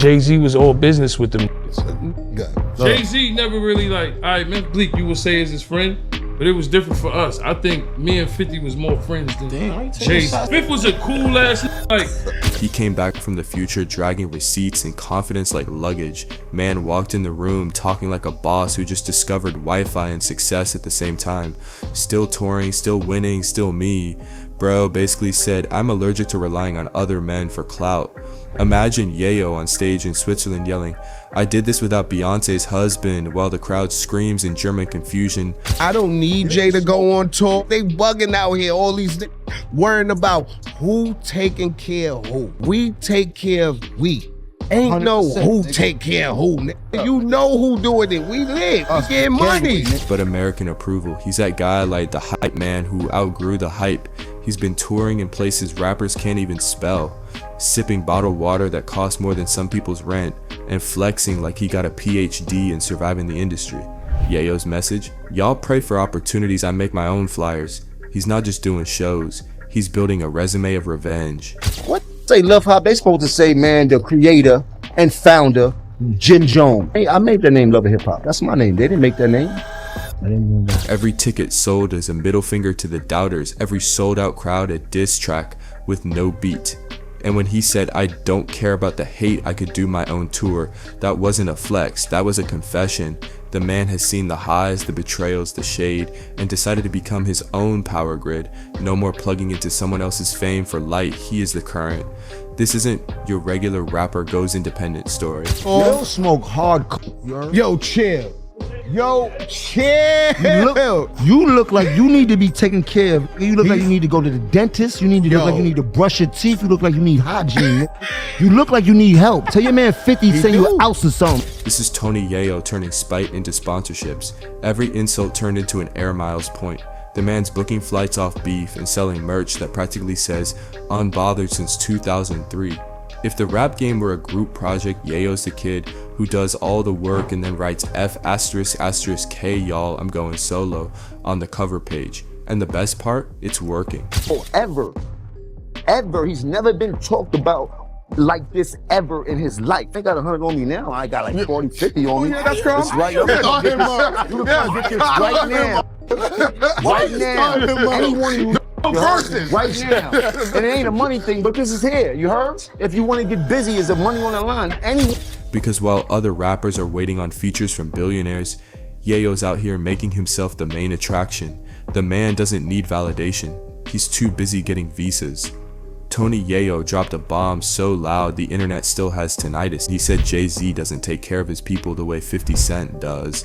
Jay-Z was all business with them. Jay-Z never really like, all right, man, Bleak, you would say is his friend, but it was different for us. I think me and 50 was more friends than Jay-Z. 50 was a cool ass, like. He came back from the future dragging receipts and confidence like luggage. Man walked in the room talking like a boss who just discovered Wi-Fi and success at the same time. Still touring, still winning, still me. Bro basically said, I'm allergic to relying on other men for clout. Imagine Yayo on stage in Switzerland yelling, I did this without Beyonce's husband, while the crowd screams in German confusion. I don't need Jay to go on tour. They bugging out here, all these worrying about who taking care of who. We take care of we. Ain't no who take care of who. You know who doing it. We live. We get money. But American approval. He's that guy like the hype man who outgrew the hype. He's been touring in places rappers can't even spell, sipping bottled water that costs more than some people's rent, and flexing like he got a PhD in surviving the industry. Yayo's message? Y'all pray for opportunities. I make my own flyers. He's not just doing shows. He's building a resume of revenge. What? Say Love Hop, they supposed to say, man, the creator and founder, Jim Jones. Hey, I made that name Love of Hip Hop. That's my name. They didn't make that name. I didn't know that. Every ticket sold is a middle finger to the doubters. Every sold out crowd a diss track with no beat. And when he said, I don't care about the hate, I could do my own tour, that wasn't a flex, that was a confession. The man has seen the highs, the betrayals, the shade, and decided to become his own power grid. No more plugging into someone else's fame for light, he is the current. This isn't your regular rapper goes independent story. Yo, smoke hard. Yo, chill. Yo, chill. You look like you need to be taken care of. You look like you need to go to the dentist. You need to look like you need to brush your teeth. You look like you need hygiene. You look like you need help. Tell your man 50 say you out or something. This is Tony Yayo turning spite into sponsorships. Every insult turned into an Air Miles point. The man's booking flights off beef and selling merch that practically says unbothered since 2003. If the rap game were a group project, Yayo's the kid who does all the work and then writes F***K y'all, I'm going solo on the cover page. And the best part, it's working. Ever, he's never been talked about like this ever in his life. They got 100 on me now. I got like 40, 50 on me. Yeah, that's calm. It's right now. You can get this right now. Right now. Anyone you right now. And it ain't a money thing, but this is here. You heard? If you want to get busy, is the money on the line? Because while other rappers are waiting on features from billionaires, Yayo's out here making himself the main attraction. The man doesn't need validation. He's too busy getting visas. Tony Yayo dropped a bomb so loud the internet still has tinnitus. He said Jay-Z doesn't take care of his people the way 50 Cent does.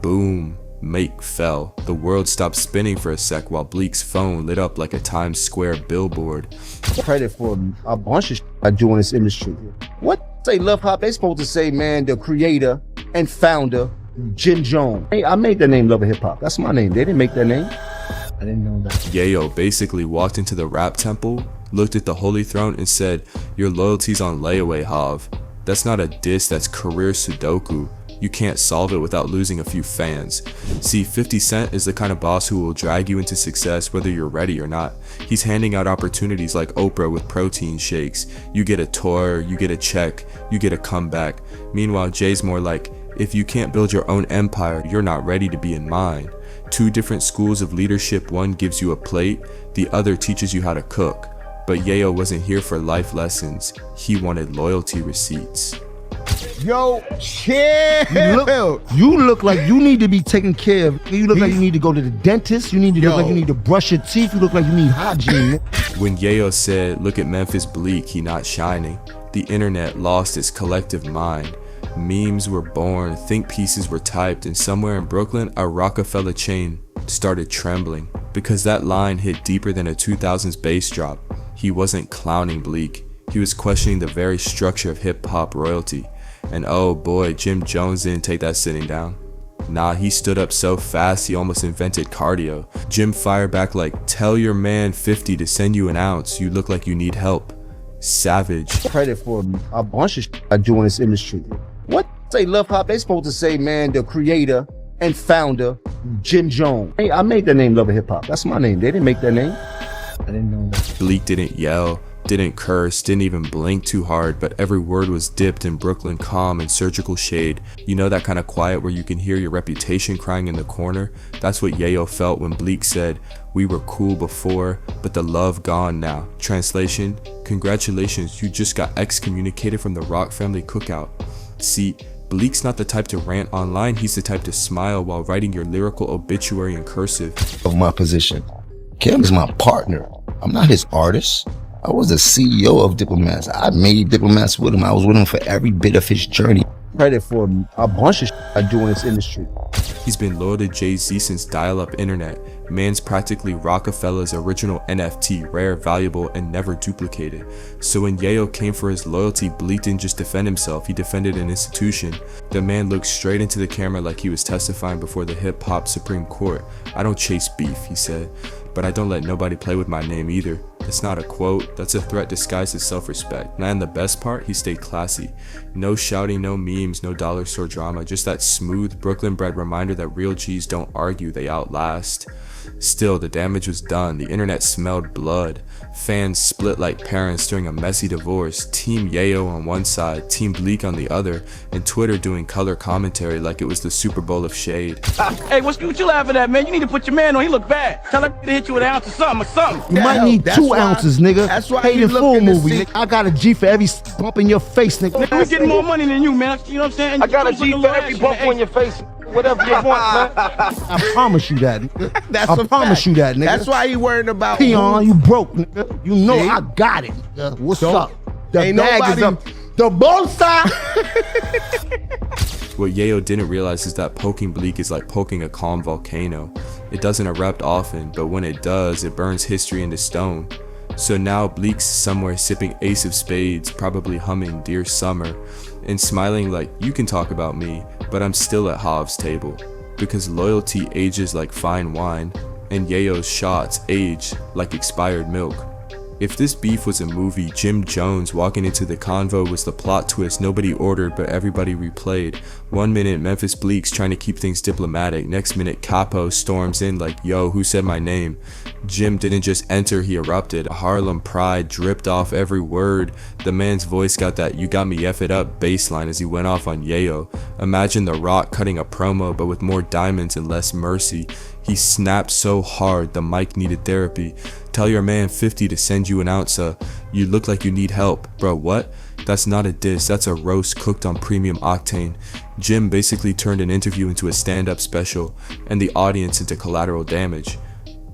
Boom. Make fell. The world stopped spinning for a sec while Bleak's phone lit up like a Times Square billboard. Credit for a bunch of I do in this industry. What? Say Love Hop, they supposed to say, man, the creator and founder, Jim Jones. Hey, I made that name Love of Hip Hop. That's my name. They didn't make that name. I didn't know that. Yayo basically walked into the rap temple, looked at the holy throne and said, your loyalty's on layaway, Hav. That's not a diss, that's career Sudoku. You can't solve it without losing a few fans. See, 50 Cent is the kind of boss who will drag you into success whether you're ready or not. He's handing out opportunities like Oprah with protein shakes. You get a tour, you get a check, you get a comeback. Meanwhile, Jay's more like, if you can't build your own empire, you're not ready to be in mine. Two different schools of leadership, one gives you a plate, the other teaches you how to cook. But Yayo wasn't here for life lessons, he wanted loyalty receipts. Yo, chill. You look like you need to be taken care of. You look like you need to go to the dentist. You need to look like you need to brush your teeth. You look like you need hygiene. When Yayo said, look at Memphis Bleak, he not shining, the internet lost its collective mind. Memes were born, think pieces were typed, and somewhere in Brooklyn, a Rockefeller chain started trembling. Because that line hit deeper than a 2000s bass drop. He wasn't clowning Bleak. He was questioning the very structure of hip-hop royalty. And oh boy, Jim Jones didn't take that sitting down. Nah, he stood up so fast he almost invented cardio. Jim fired back like, tell your man 50 to send you an ounce, you look like you need help. Savage. Credit for a bunch of I do in this industry. What? Say Love Hop, they supposed to say, man, the creator and founder, Jim Jones. Hey, I made that name Love of Hip Hop. That's my name. They didn't make that name. I didn't know that. Bleak didn't yell. Didn't curse, didn't even blink too hard, but every word was dipped in Brooklyn calm and surgical shade. You know that kind of quiet where you can hear your reputation crying in the corner? That's what Yayo felt when Bleak said, "We were cool before, but the love gone now." Translation, congratulations, you just got excommunicated from the Rock family cookout. See, Bleak's not the type to rant online, he's the type to smile while writing your lyrical obituary in cursive. Of my position. Kim is my partner. I'm not his artist. I was the CEO of Diplomats. I made Diplomats with him. I was with him for every bit of his journey. Credit for a bunch of I do in this industry. He's been loyal to Jay-Z since dial-up internet. Man's practically Rockefeller's original NFT, rare, valuable, and never duplicated. So when Yayo came for his loyalty, Bleak didn't just defend himself, he defended an institution. The man looked straight into the camera like he was testifying before the hip-hop Supreme Court. "I don't chase beef," he said, "but I don't let nobody play with my name either." That's not a quote, that's a threat disguised as self-respect. And the best part, he stayed classy. No shouting, no memes, no dollar store drama, just that smooth Brooklyn-bred reminder that real G's don't argue, they outlast. Still, the damage was done. The internet smelled blood. Fans split like parents during a messy divorce. Team Yayo on one side, Team Bleak on the other, and Twitter doing color commentary like it was the Super Bowl of shade. Hey, what you laughing at, man? You need to put your man on. He look bad. Tell him to hit you with an ounce of something or something. You might need 2 ounces, nigga. That's why Paid he in full looking to movie, see- nigga. I got a G for every bump in your face, nigga. We getting more money than you, man. You know what I'm saying? I got a G for every bump on your face. Whatever you want, man. I promise you that, nigga. That's I a promise fact. you that, nigga. That's why he worried about Peon, you broke, nigga. You know See? I got it, nigga. What's Don't- up? The ain't bag is nobody- up. The bolsa. What Yayo didn't realize is that poking Bleak is like poking a calm volcano. It doesn't erupt often, but when it does, it burns history into stone. So now Bleak's somewhere sipping Ace of Spades, probably humming Dear Summer, and smiling like, you can talk about me, but I'm still at Hov's table. Because loyalty ages like fine wine, and Yayo's shots age like expired milk. If this beef was a movie, Jim Jones walking into the convo was the plot twist nobody ordered but everybody replayed. 1 minute Memphis Bleak's trying to keep things diplomatic, next minute Capo storms in like, yo, who said my name? Jim didn't just enter, he erupted. Harlem pride dripped off every word. The man's voice got that "you got me F it up" baseline as he went off on Yayo. Imagine The Rock cutting a promo but with more diamonds and less mercy. He snapped so hard the mic needed therapy. Tell your man 50 to send you an ounce of, you look like you need help. Bro, what? That's not a diss, that's a roast cooked on premium octane. Jim basically turned an interview into a stand-up special, and the audience into collateral damage.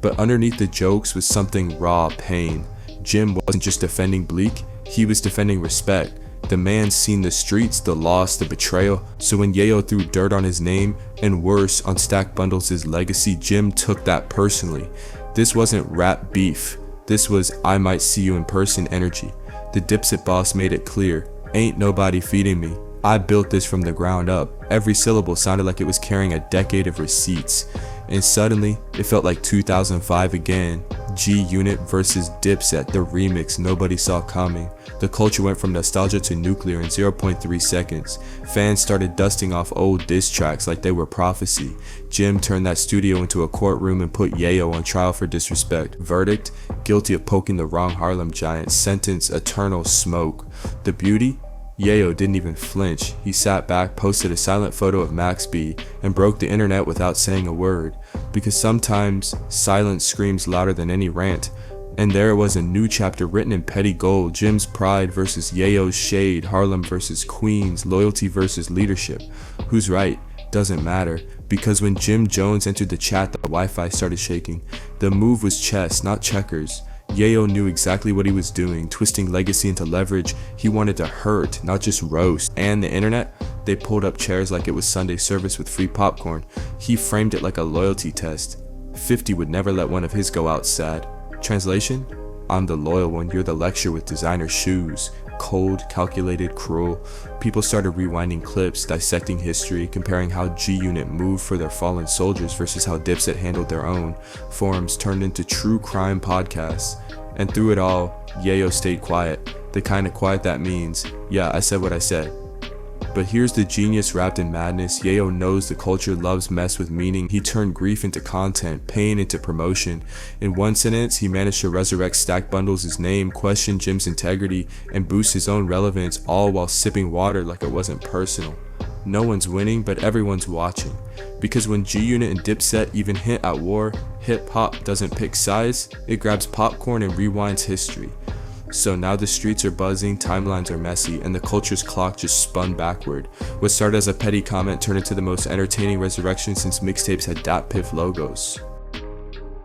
But underneath the jokes was something raw pain. Jim wasn't just defending Bleak, he was defending respect. The man's seen the streets, the loss, the betrayal, so when Yayo threw dirt on his name, and worse, on Stack Bundles' legacy, Jim took that personally. This wasn't rap beef, this was I might see you in person energy. The Dipset boss made it clear, ain't nobody feeding me. I built this from the ground up. Every syllable sounded like it was carrying a decade of receipts. And suddenly, it felt like 2005 again. G-Unit versus Dipset, the remix nobody saw coming. The culture went from nostalgia to nuclear in 0.3 seconds. Fans started dusting off old diss tracks like they were prophecy. Jim turned that studio into a courtroom and put Yayo on trial for disrespect. Verdict, guilty of poking the wrong Harlem giant. Sentence, eternal smoke. The beauty? Yayo didn't even flinch. He sat back, posted a silent photo of Max B, and broke the internet without saying a word. Because sometimes, silence screams louder than any rant. And there was a new chapter written in petty gold. Jim's pride versus Yayo's shade. Harlem versus Queens. Loyalty versus leadership. Who's right? Doesn't matter. Because when Jim Jones entered the chat, the Wi-Fi started shaking. The move was chess, not checkers. Yayo knew exactly what he was doing, twisting legacy into leverage. He wanted to hurt, not just roast. And the internet? They pulled up chairs like it was Sunday service with free popcorn. He framed it like a loyalty test. 50 would never let one of his go out sad. Translation? I'm the loyal one, you're the lecturer with designer shoes. Cold, calculated, cruel. People started rewinding clips, dissecting history, comparing how G-Unit moved for their fallen soldiers versus how Dipset handled their own. Forums turned into true crime podcasts. And through it all, Yayo stayed quiet. The kind of quiet that means, yeah, I said what I said. But here's the genius wrapped in madness. Yayo knows the culture loves mess with meaning. He turned grief into content, pain into promotion. In one sentence, he managed to resurrect Stack Bundles' name, question Jim's integrity, and boost his own relevance, all while sipping water like it wasn't personal. No one's winning, but everyone's watching. Because when G-Unit and Dipset even hint at war, hip-hop doesn't pick sides, it grabs popcorn and rewinds history. So now the streets are buzzing, timelines are messy, and the culture's clock just spun backward. What started as a petty comment turned into the most entertaining resurrection since mixtapes had Dat Piff logos.